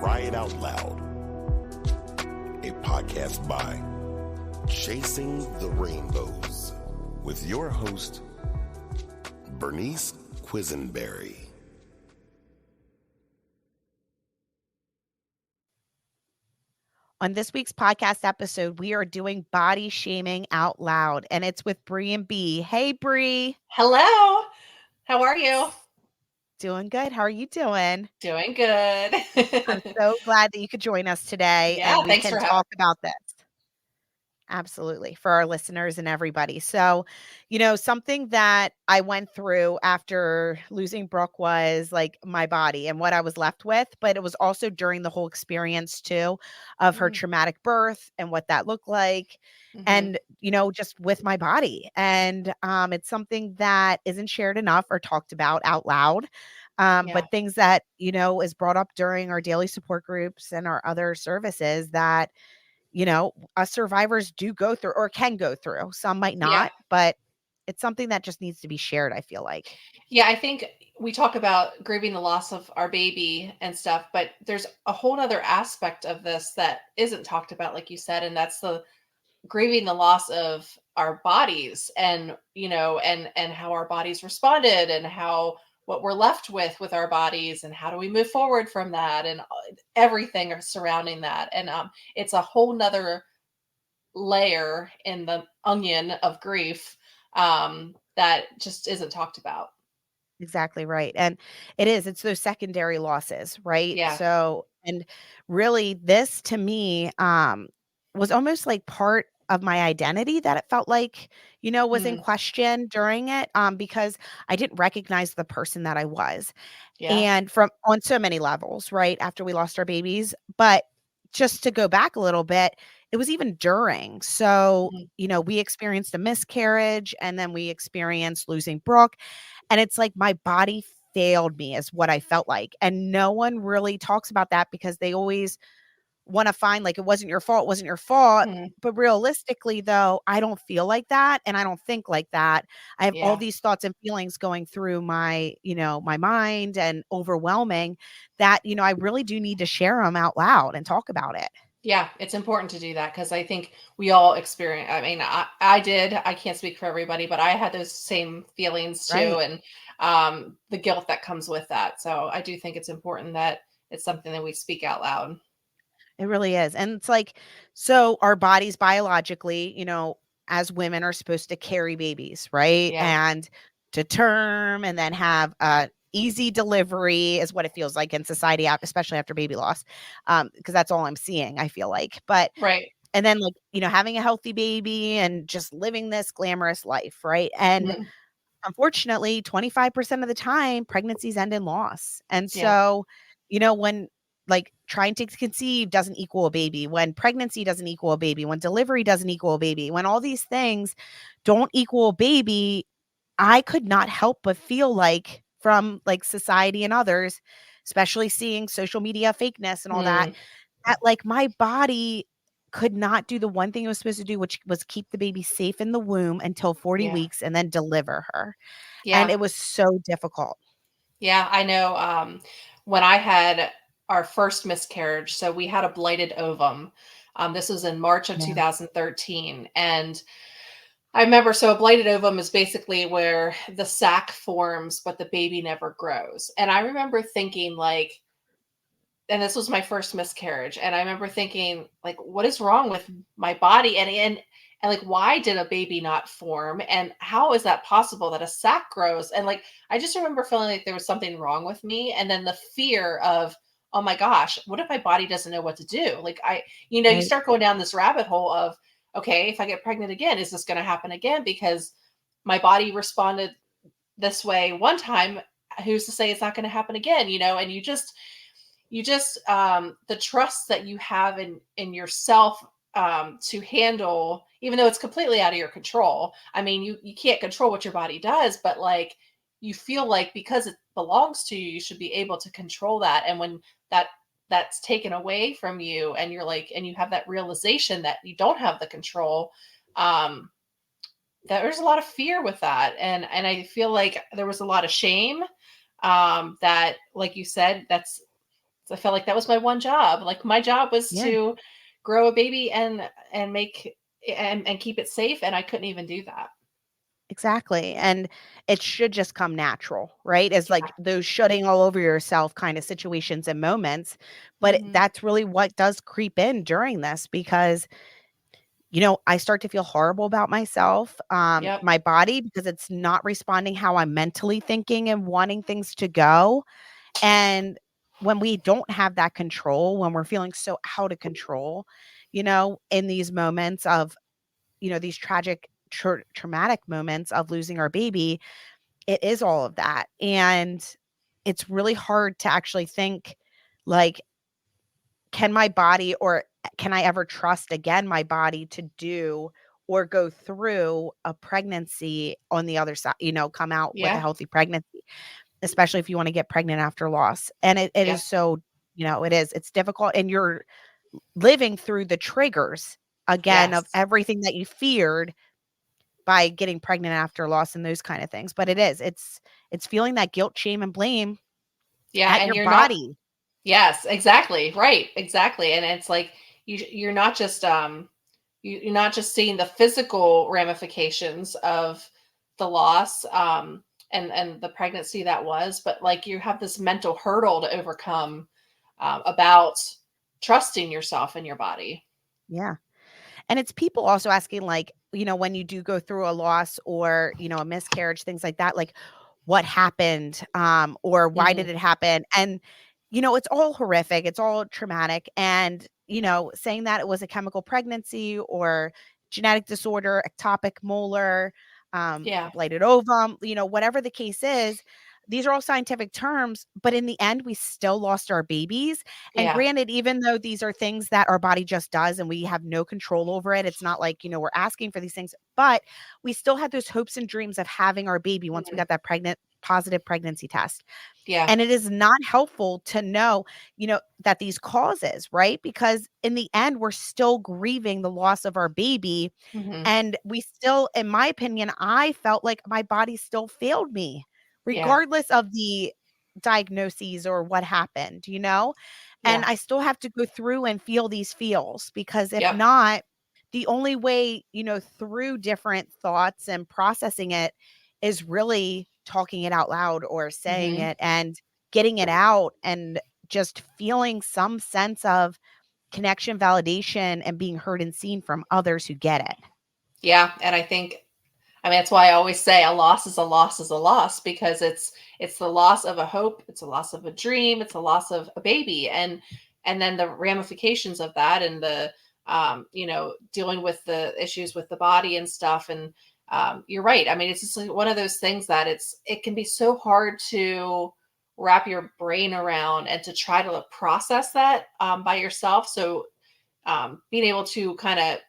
Cry It Out Loud, a podcast by Chasing the Rainbows with your host, Bernice Quisenberry. On this week's podcast episode, we are doing body shaming out loud, and it's with Bre and Bee. Hey, Bre. Hello. How are you? Doing good. How are you doing? Doing good. I'm so glad that you could join us today and we thanks can for talk about this. Absolutely. For our listeners and everybody. So, something that I went through after losing Brooke was like my body and what I was left with, but it was also during the whole experience too of her traumatic birth and what that looked like. Mhm. And, just with my body. And it's something that isn't shared enough or talked about out loud. But things that, is brought up during our daily support groups and our other services that us survivors do go through or can go through. Some might not, but it's something that just needs to be shared, I feel like. Yeah, I think we talk about grieving the loss of our baby and stuff, but there's a whole other aspect of this that isn't talked about, like you said, and that's the grieving the loss of our bodies and, and how our bodies responded and how what we're left with our bodies and how do we move forward from that and everything surrounding that. And it's a whole nother layer in the onion of grief that just isn't talked about. Exactly right. And it's those secondary losses, right? Yeah. So, and really this to me was almost like part of my identity that it felt like, was in question during it because I didn't recognize the person that I was. Yeah. And from on so many levels, right? After we lost our babies, but just to go back a little bit, it was even during. So, we experienced a miscarriage and then we experienced losing Brooke. And it's like my body failed me is what I felt like. And no one really talks about that because they always want to find like it wasn't your fault, wasn't your fault. But realistically, though, I don't feel like that and I don't think like that. I have all these thoughts and feelings going through my, my mind and overwhelming that, I really do need to share them out loud and talk about it. Yeah, it's important to do that because I think we all experience. I mean, I did. I can't speak for everybody, but I had those same feelings too, Right. and the guilt that comes with that. So I do think it's important that it's something that we speak out loud. It really is. And it's like, so our bodies biologically, as women are supposed to carry babies, right? Yeah. And to term and then have a easy delivery is what it feels like in society, especially after baby loss. Because that's all I'm seeing, I feel like. But Right. and then like, having a healthy baby and just living this glamorous life, right? And unfortunately, 25% of the time pregnancies end in loss. And so, when like trying to conceive doesn't equal a baby, when pregnancy doesn't equal a baby, when delivery doesn't equal a baby, when all these things don't equal a baby, I could not help but feel like from like society and others, especially seeing social media fakeness and all that like my body could not do the one thing it was supposed to do, which was keep the baby safe in the womb until 40 weeks and then deliver her. And it was so difficult. Yeah, I know. When I had our first miscarriage, so we had a blighted ovum. This was in March of 2013. And I remember, so a blighted ovum is basically where the sac forms, but the baby never grows. And I remember thinking like, and this was my first miscarriage. And I remember thinking like, what is wrong with my body? And like, why did a baby not form? And how is that possible that a sac grows? And like, I just remember feeling like there was something wrong with me. And then the fear of, oh my gosh, what if my body doesn't know what to do? Like you start going down this rabbit hole of, okay, if I get pregnant again, is this going to happen again? Because my body responded this way one time. Who's to say it's not going to happen again? And you just the trust that you have in yourself to handle, even though it's completely out of your control. I mean, you can't control what your body does, but like you feel like because it belongs to you, you should be able to control that. And when that's taken away from you and you're like, and you have that realization that you don't have the control, there's a lot of fear with that. And I feel like there was a lot of shame that, like you said, it's I felt like that was my one job. Like my job was Yeah, to grow a baby and make and keep it safe, and I couldn't even do that. exactly. And it should just come natural, right? It's Yeah. like those shutting all over yourself kind of situations and moments. But Hmm. that's really what does creep in during this because I start to feel horrible about myself, Yep. my body, because it's not responding how I'm mentally thinking and wanting things to go. And when we don't have that control, when we're feeling so out of control, in these moments of, these tragic, traumatic moments of losing our baby, it is all of that. And it's really hard to actually think like, can my body or can I ever trust again my body to do or go through a pregnancy on the other side, come out with a Yeah. healthy pregnancy, especially if you want to get pregnant after loss. And it Yeah. is so, it's difficult and you're living through the triggers again of Yes. everything that you feared by getting pregnant after loss and those kind of things. But it's feeling that guilt, shame, and blame Yeah. at And your you're not. body. Yes. Exactly. Right. Exactly. And it's like you're not just you're not just seeing the physical ramifications of the loss and the pregnancy that was, but like you have this mental hurdle to overcome about trusting yourself and your body. Yeah. And it's people also asking, like, when you do go through a loss or, a miscarriage, things like that, like, what happened? Or why Hmm. did it happen? And, it's all horrific. It's all traumatic. And, saying that it was a chemical pregnancy or genetic disorder, ectopic molar, Yeah. blighted ovum, whatever the case is, these are all scientific terms, but in the end, we still lost our babies. And Yeah. granted, even though these are things that our body just does and we have no control over it, it's not like, we're asking for these things, but we still had those hopes and dreams of having our baby once we Mhm. got that positive pregnancy test. Yeah. And it is not helpful to know, that these causes, right? Because in the end, we're still grieving the loss of our baby. Hmm. And we still, in my opinion, I felt like my body still failed me, Yeah. regardless of the diagnoses or what happened, And Yeah. I still have to go through and feel these feels because if Yep. not, the only way, through different thoughts and processing it is really talking it out loud or saying Hmm. it and getting it out and just feeling some sense of connection, validation, and being heard and seen from others who get it. Yeah. And I mean, that's why I always say a loss is a loss is a loss because it's the loss of a hope, it's a loss of a dream, it's a loss of a baby, and then the ramifications of that and the dealing with the issues with the body and stuff. And you're right. I mean, it's just like one of those things that it can be so hard to wrap your brain around and to try to process that by yourself. So being able to kind of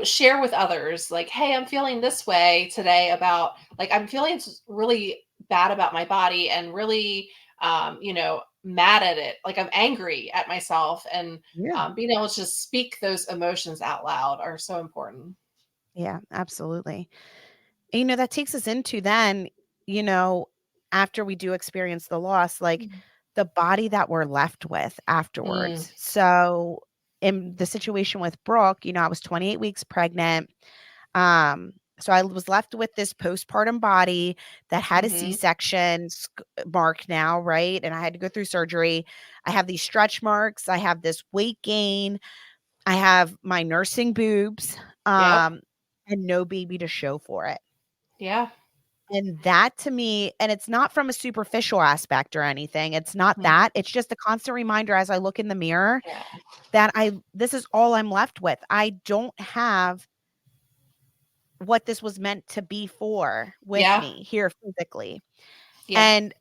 share with others like, hey, I'm feeling this way today about like I'm feeling really bad about my body and really mad at it, like I'm angry at myself, and Yeah. being able to just speak those emotions out loud are so important. Yeah, absolutely. And, that takes us into then, you know, after we do experience the loss, like the body that we're left with Mm, afterwards. So in the situation with Brooke, I was 28 weeks pregnant. So I was left with this postpartum body that had a mm-hmm. C-section mark now, right? And I had to go through surgery. I have these stretch marks. I have this weight gain. I have my nursing boobs, Yep. and no baby to show for it. Yeah. And that to me, and it's not from a superficial aspect or anything. It's not Mhm. that. It's just a constant reminder as I look in the mirror Yeah. that this is all I'm left with. I don't have what this was meant to be for with Yeah. me here physically. Yeah. And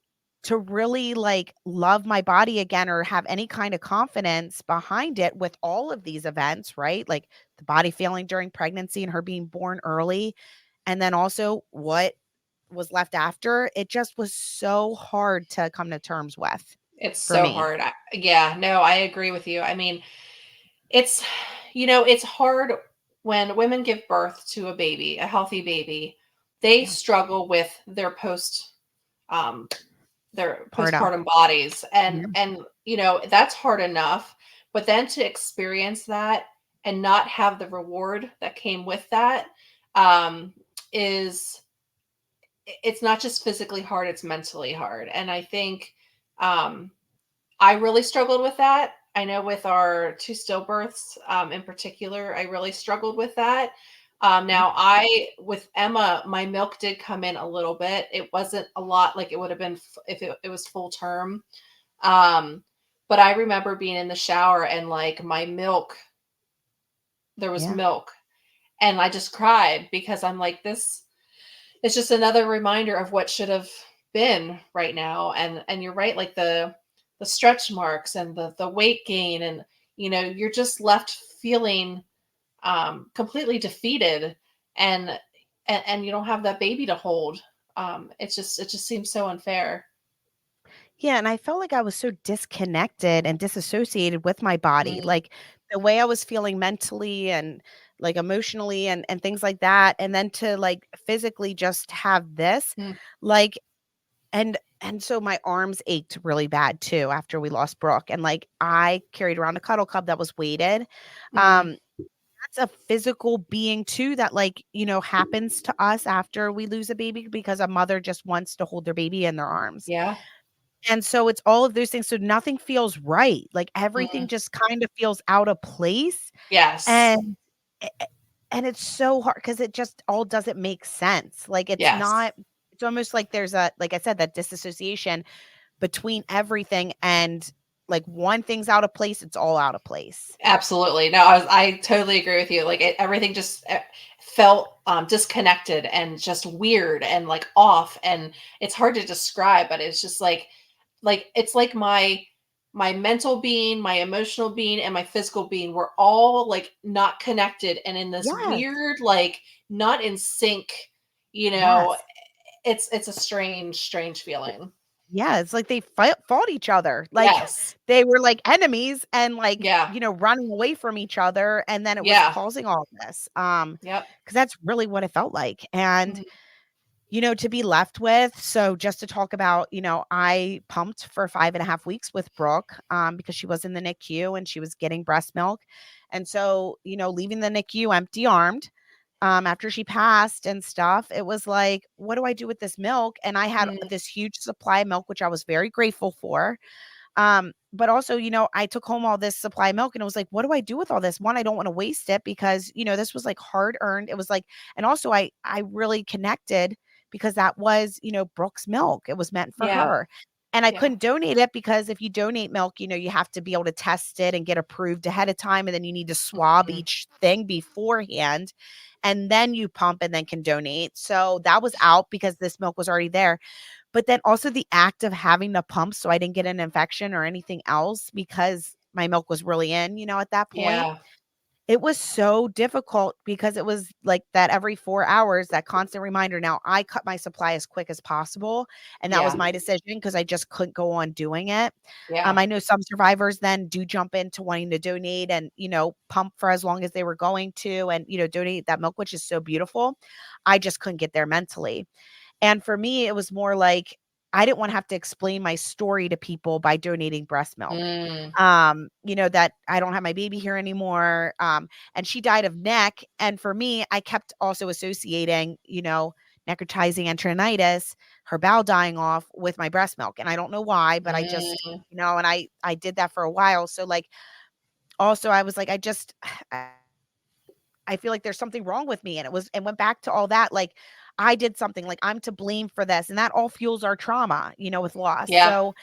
to really like love my body again or have any kind of confidence behind it with all of these events, right? Like the body failing during pregnancy and her being born early. And then also what was left after, it just was so hard to come to terms with It's for so me. hard. Yeah, no, I agree with you. I mean, it's it's hard when women give birth to a baby, a healthy baby. They Yeah. struggle with um their Part up. postpartum bodies, and Yeah. that's hard enough. But then to experience that and not have the reward that came with that, is it's not just physically hard, it's mentally hard. And I think, I really struggled with that. I know with our two stillbirths, in particular, I really struggled with that. Now with Emma, my milk did come in a little bit. It wasn't a lot like it would have been if it was full term. Um, but I remember being in the shower and like my milk, there was Yeah. milk, and I just cried because I'm like, this is just another reminder of what should have been right now. And you're right, like the stretch marks and the weight gain, and you're just left feeling completely defeated, and and you don't have that baby to hold. It just seems so unfair. Yeah, and I felt like I was so disconnected and disassociated with my body. Mm, Like the way I was feeling mentally and like emotionally and things like that. And then to like physically just have this, mm, like and so my arms ached really bad too after we lost Brooke. And like I carried around a cuddle cup that was weighted. mm, Um, that's a physical being too that like, happens to us after we lose a baby because a mother just wants to hold their baby in their arms. yeah. And so it's all of those things. So nothing feels right. Like everything Mm, just kind of feels out of place. yes. And a- and it's so hard because it just all doesn't make sense. Like Yes. it's almost like there's like I said, that disassociation between everything and like one thing's out of place, it's all out of place. Absolutely. No, I totally agree with you. Like everything just felt disconnected and just weird and like off, and it's hard to describe, but it's just like it's like my mental being, my emotional being, and my physical being were all like not connected and in this Yes. weird, like not in sync, you know. Yes. It's a strange feeling. Yeah, it's like they fought each other. Like Yes. they were like enemies and like, Yeah. running away from each other and then it was Yeah. causing all this. Yep. Cuz that's really what it felt like. And Mhm. to be left with, so just to talk about, I pumped for 5.5 weeks with Brooke, because she was in the NICU and she was getting breast milk. And so, leaving the NICU empty armed, after she passed and stuff, it was like, what do I do with this milk? And I had Mm, this huge supply of milk, which I was very grateful for. But also, I took home all this supply of milk and it was like, what do I do with all this? One, I don't want to waste it because, this was like hard earned. It was like, and also I really connected because that was, Brooke's milk. It was meant for yeah. her. And I Yeah. couldn't donate it because if you donate milk, you have to be able to test it and get approved ahead of time. And then you need to swab Mhm. each thing beforehand. And then you pump and then can donate. So that was out because this milk was already there. But then also the act of having the pump so I didn't get an infection or anything else because my milk was really in, at that point. Yeah. It was so difficult because it was like that every 4 hours, that constant reminder. Now, I cut my supply as quick as possible, and that was Yeah. my decision because I just couldn't go on doing it. Yeah. I know some survivors then do jump into wanting to donate and, pump for as long as they were going to and, donate that milk, which is so beautiful. I just couldn't get there mentally. And for me, it was more like I didn't want to have to explain my story to people by donating breast milk. Mm, That I don't have my baby here anymore. And she died of neck. And for me, I kept also associating, necrotizing enterinitis, her bowel dying off with my breast milk. And I don't know why, but I just, mm, and I did that for a while. So like also I was like, I feel like there's something wrong with me. And went back to all that. Like I did something, like I'm to blame for this. And that all fuels our trauma, with loss. yeah. So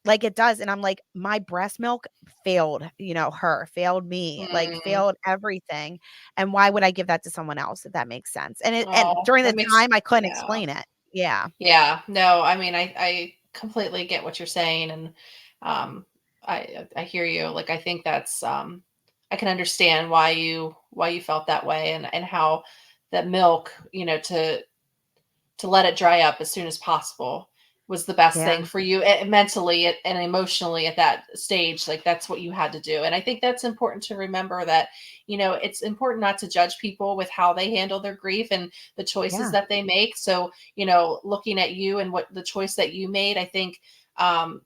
like it does. And I'm like, my breast milk failed, her, failed me, like Mm, failed everything. And why would I give that to someone else, if that makes sense? And oh, during the that makes, time I couldn't yeah. explain it. Yeah. Yeah. No, I mean, I completely get what you're saying. And I hear you. Like, I think that's, I can understand why you felt that way, and how that milk, to let it dry up as soon as possible was the best Yeah. thing for you, mentally and emotionally at that stage. Like that's what you had to do. And I think that's important to remember, that it's important not to judge people with how they handle their grief and the choices Yeah. that they make. So looking at you and what the choice that you made, I think, um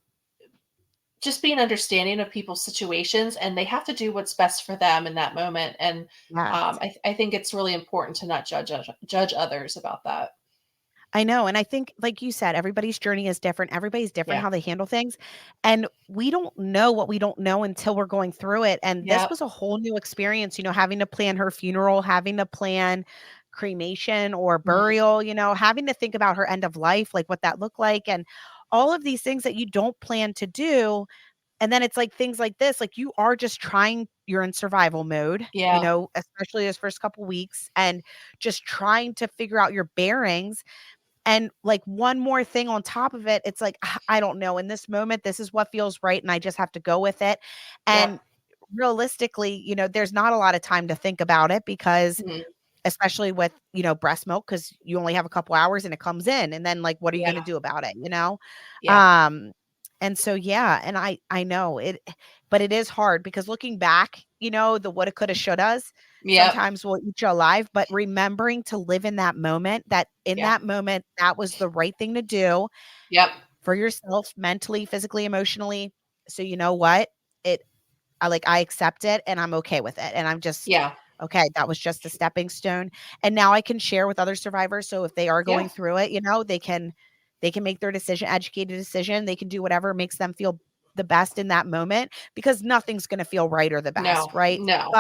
just being understanding of people's situations, and they have to do what's best for them in that moment. And Yes. I think it's really important to not judge others about that. I know, and I think, like you said, everybody's journey is different. Everybody's different Yeah. how they handle things, and we don't know what we don't know until we're going through it, and this Yep. was a whole new experience, having to plan her funeral, having to plan cremation or Mhm. burial, having to think about her end of life, like what that looked like, and all of these things that you don't plan to do, and then it's like things like this, like you are just trying you're in survival mode, Yeah. especially those first couple weeks, and just trying to figure out your bearings, and, like, one more thing on top of it, it's like, I don't know, in this moment, this is what feels right, and I just have to go with it, and Yep. realistically, there's not a lot of time to think about it because Mhm. especially with, breast milk, because you only have a couple hours and it comes in, and then, like, what are you Yeah. gonna do about it? Yeah. Um, and so, yeah, and I know it, but it is hard because looking back, the woulda, coulda, shouldas Yep. sometimes will eat you alive, but remembering to live in that moment, that in Yeah. that moment, that was the right thing to do Yep. for yourself mentally, physically, emotionally. So you know what? It I accept it and I'm okay with it. And I'm just, Yeah. okay, that was just a stepping stone. And now I can share with other survivors. So if they are Yeah. going through it, they can make their decision, educated decision. They can do whatever makes them feel the best in that moment because nothing's going to feel right or the No. best, right? No.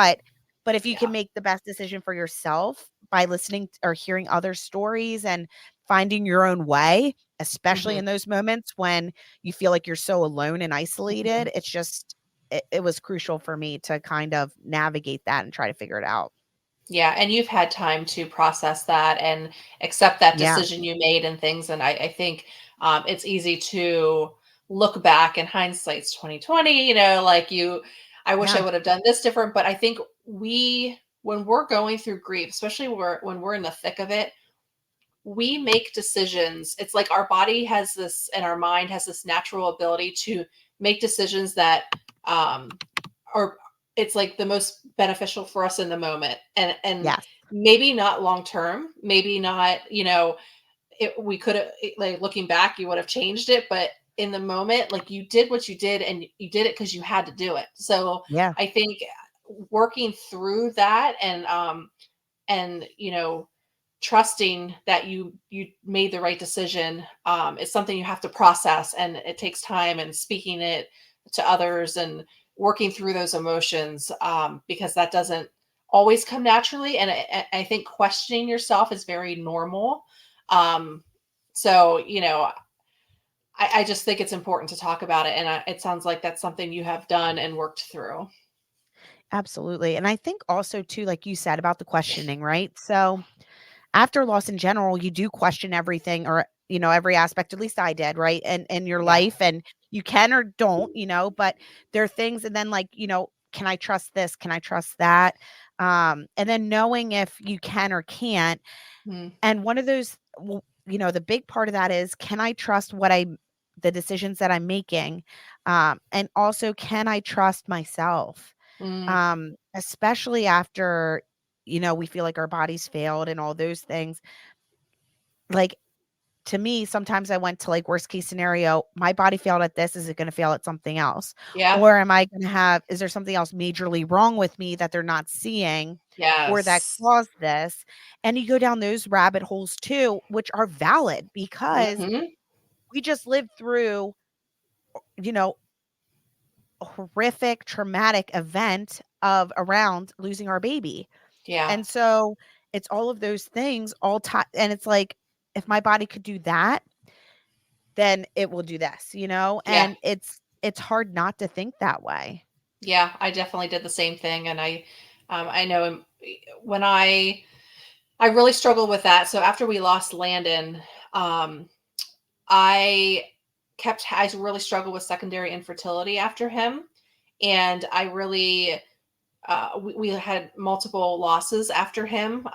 But if you can Yeah. make the best decision for yourself by listening or hearing other stories and finding your own way, especially Mhm. in those moments when you feel like you're so alone and Mhm. isolated, it was crucial for me to kind of navigate that and try to figure it out. Yeah, and you've had time to process that and accept that Yeah. decision you made and things. And I think it's easy to look back, and hindsight's 2020. Like I wish I Yeah. would have done this different. But I think when we're going through grief, especially when we're in the thick of it, we make decisions. It's like our body has this, and our mind has this natural ability to make decisions that um, are it's like the most beneficial for us in the moment, and Yes. maybe not long term, maybe not, we could have, like, looking back, you would have changed it, but in the moment, like, you did what you did, and you did it because you had to do it. So Yeah. I think working through that, and trusting that you made the right decision, is something you have to process, and it takes time, and speaking it to others, and working through those emotions, because that doesn't always come naturally, and I think questioning yourself is very normal. um, so I just think it's important to talk about it, and it sounds like that's something you have done and worked through. Absolutely. And I think also too, like you said about the questioning, right? So after loss in general, you do question everything or, every aspect, at least I did, right? And in your Yeah. life, and you can or don't, but there are things, and then like, can I trust this? Can I trust that? And then knowing if you can or can't. Mm, And one of those, the big part of that is, can I trust the decisions that I'm making? And also, can I trust myself? mm, Especially after, we feel like our bodies failed and all those things. Like, to me, sometimes I went to like worst case scenario, my body failed at this. Is it going to fail at something else? yeah. Or am I going to is there something else majorly wrong with me that they're not seeing or that Yes. caused this? And you go down those rabbit holes too, which are valid because Hmm. we just lived through, you know, a horrific, traumatic event of around losing our baby. Yeah. And so it's all of those things all time. And it's like, if my body could do that, then it will do this. Yeah. And it's hard not to think that way. Yeah, I definitely did the same thing, and I know, when I really struggled with that. So after we lost Landon, um, I I really struggled with secondary infertility after him, and I really we had multiple losses after him,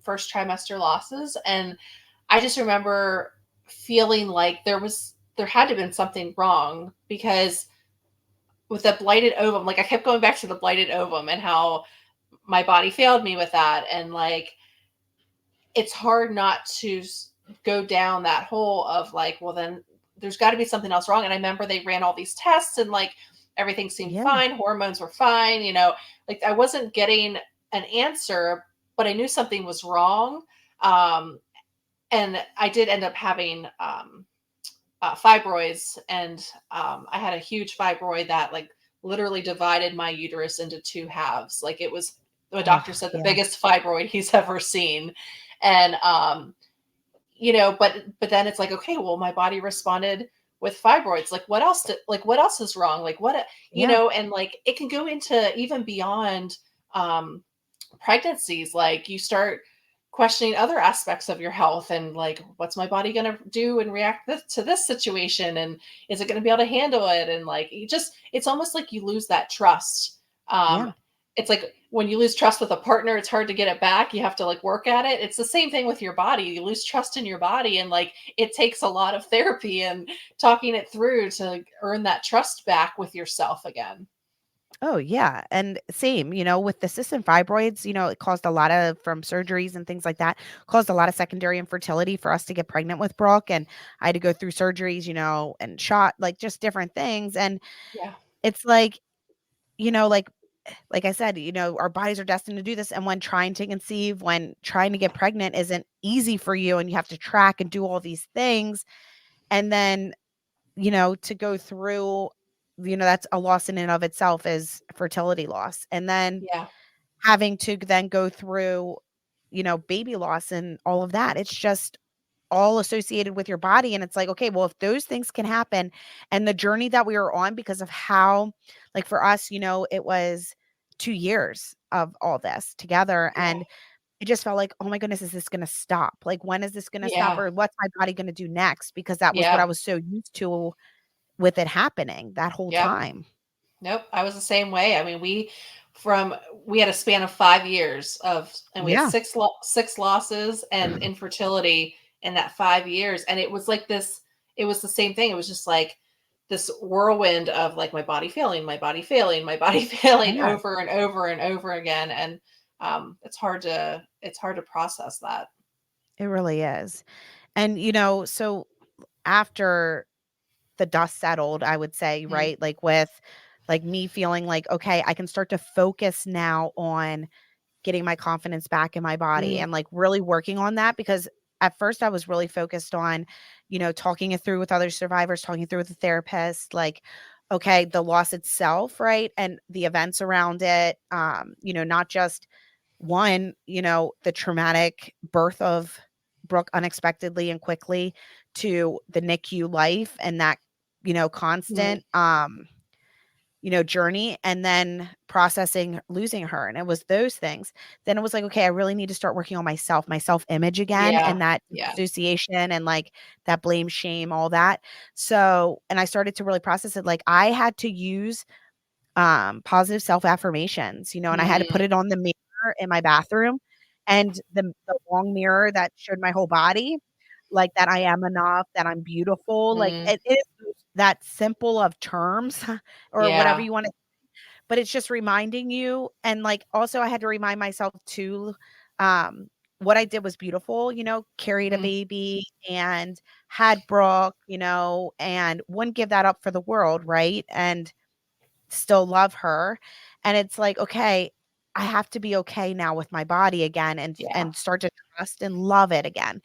first trimester losses, and I just remember feeling like there had to have been something wrong because with the blighted ovum, like I kept going back to the blighted ovum and how my body failed me with that. And like, it's hard not to go down that hole of like, well, then there's got to be something else wrong. And I remember they ran all these tests and like everything seemed fine. Hormones were fine. You know, like I wasn't getting an answer, but I knew something was wrong. And I did end up having fibroids, and I had a huge fibroid that like literally divided my uterus into two halves. Like it was, the doctor said, the biggest fibroid he's ever seen. And you know, but then it's like, okay, well, my body responded with fibroids. Like what else what else is wrong? Like what, you know, and like it can go into even beyond pregnancies. Like you start questioning other aspects of your health, and like, what's my body going to do and react to this situation? And is it going to be able to handle it? And like, it's almost like you lose that trust. It's like when you lose trust with a partner, it's hard to get it back. You have to like work at it. It's the same thing with your body. You lose trust in your body, and like, it takes a lot of therapy and talking it through to earn that trust back with yourself again. Oh, yeah. And same, you know, with the cysts and fibroids, you know, it caused a lot of, from surgeries and things like that, caused a lot of secondary infertility for us to get pregnant with Brooke. And I had to go through surgeries, you know, and shot, like just different things. And it's like, you know, like I said, you know, our bodies are destined to do this. And when trying to conceive, when trying to get pregnant isn't easy for you, and you have to track and do all these things. And then, you know, to go through, you know, that's a loss in and of itself, is fertility loss. And then having to then go through, you know, baby loss and all of that. It's just all associated with your body. And it's like, okay, well, if those things can happen, and the journey that we were on, because of how, like for us, you know, it was 2 years of all this together. And it just felt like, oh my goodness, is this going to stop? Like, when is this going to stop? Or what's my body going to do next? Because that was what I was so used to with it happening that whole time. Nope. I was the same way. I mean, we had a span of 5 years and we had six losses and infertility in that 5 years. And it was like this, it was the same thing. It was just like this whirlwind of like my body failing over and over and over again. And it's hard to process that. It really is. And, you know, so after the dust settled, I would say, right? Like with like me feeling like, okay, I can start to focus now on getting my confidence back in my body and like really working on that. Because at first I was really focused on, you know, talking it through with other survivors, talking it through with a therapist, like, okay, the loss itself, right? And the events around it, you know, not just one, you know, the traumatic birth of Brooke unexpectedly and quickly, to the NICU life and that, you know, constant, you know, journey, and then processing losing her. And it was those things. Then it was like, okay, I really need to start working on my self-image again, and that association and like that blame, shame, all that. So, and I started to really process it. Like I had to use positive self-affirmations, you know, and I had to put it on the mirror in my bathroom, and the long mirror that showed my whole body, like that I am enough, that I'm beautiful. Like it is that simple of terms or whatever you want to, but it's just reminding you. And like, also I had to remind myself too, what I did was beautiful, you know, carried a baby and had Brooke, you know, and wouldn't give that up for the world. Right. And still love her. And it's like, okay, I have to be okay now with my body again, and start to trust and love it again.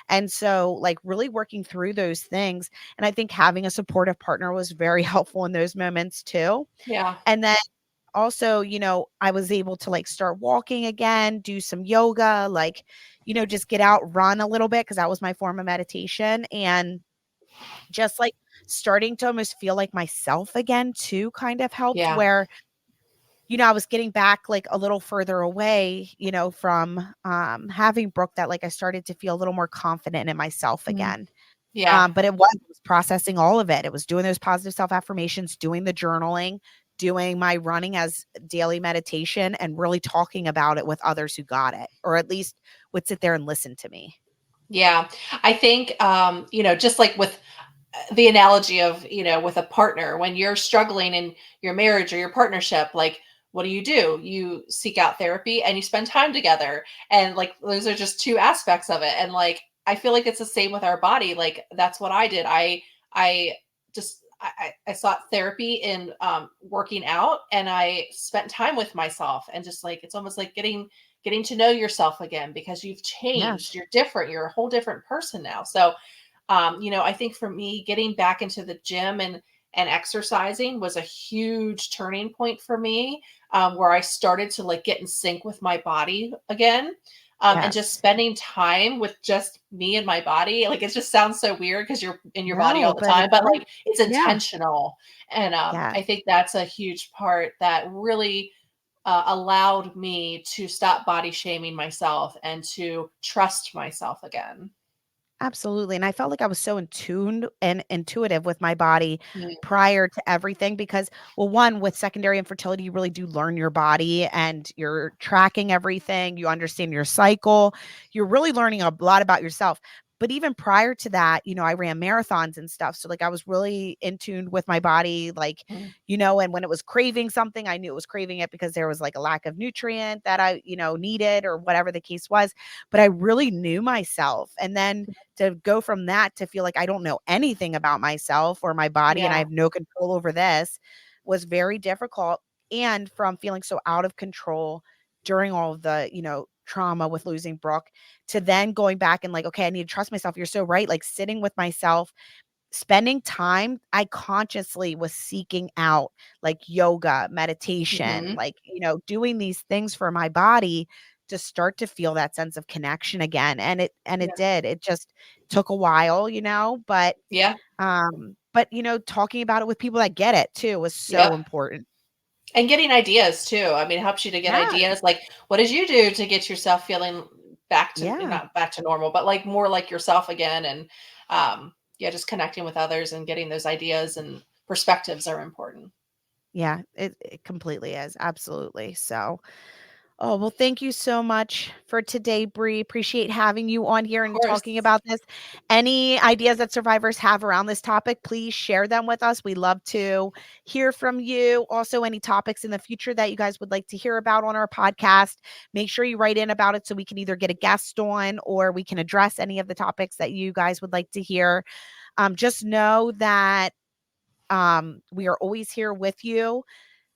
And so like really working through those things. And I think having a supportive partner was very helpful in those moments too. And then also, you know, I was able to like start walking again, do some yoga, like, you know, just get out, run a little bit, because that was my form of meditation. And just like starting to almost feel like myself again too kind of helped, where, you know, I was getting back like a little further away, you know, from having Brooke, that like I started to feel a little more confident in myself again. But it was processing all of it. It was doing those positive self-affirmations, doing the journaling, doing my running as daily meditation, and really talking about it with others who got it, or at least would sit there and listen to me. Yeah. I think, you know, just like with the analogy of, you know, with a partner, when you're struggling in your marriage or your partnership, like, what do? You seek out therapy and you spend time together. And like, those are just two aspects of it. And like, I feel like it's the same with our body. Like, that's what I did. I I I sought therapy in working out, and I spent time with myself, and just like, it's almost like getting to know yourself again, because you've changed, Yes. you're different, you're a whole different person now. So I think for me, getting back into the gym and exercising was a huge turning point for me, where I started to like get in sync with my body again. And just Yes. spending time with just me and my body. Like, it just sounds so weird because you're in your body No, all the but time, it's but right. like, it's Yeah. intentional. And Yes. I think that's a huge part that really allowed me to stop body shaming myself and to trust myself again. Absolutely. And I felt like I was so in tuned and intuitive with my body Mm. prior to everything because, well, one, with secondary infertility, you really do learn your body and you're tracking everything. You understand your cycle. You're really learning a lot about yourself. But even prior to that, I ran marathons and stuff. So, like, I was really in tune with my body, like, Mm. and when it was craving something, I knew it was craving it because there was like a lack of nutrient that I, needed or whatever the case was. But I really knew myself. And then to go from that to feel like I don't know anything about myself or my body and I Yeah. have no control over this was very difficult. And from feeling so out of control during all of the, trauma with losing Brooke to then going back and like, okay, I need to trust myself. You're so right. Like sitting with myself, spending time, I consciously was seeking out like yoga, meditation, Hmm. like, doing these things for my body to start to feel that sense of connection again. And it Yeah. did. It just took a while, Yeah. but talking about it with people that get it too was so Yep. important. And getting ideas too. I mean, it helps you to get Yeah. ideas. Like, what did you do to get yourself feeling back to, Yeah. not back to normal, but like more like yourself again? And yeah, just connecting with others and getting those ideas and perspectives are important. Yeah. It completely is. Absolutely. So oh, well, thank you so much for today, Bre. Appreciate having you on here Of and talking course. about this. Any ideas that survivors have around this topic, please share them with us. We love to hear from you. Also, any topics in the future that you guys would like to hear about on our podcast, make sure you write in about it so we can either get a guest on or we can address any of the topics that you guys would like to hear. Just know that we are always here with you,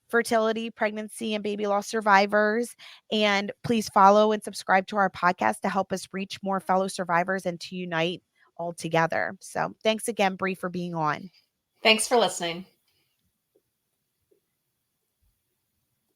fertility, pregnancy, and baby loss survivors. And please follow and subscribe to our podcast to help us reach more fellow survivors and to unite all together. So thanks again, Bre, for being on. Thanks for listening.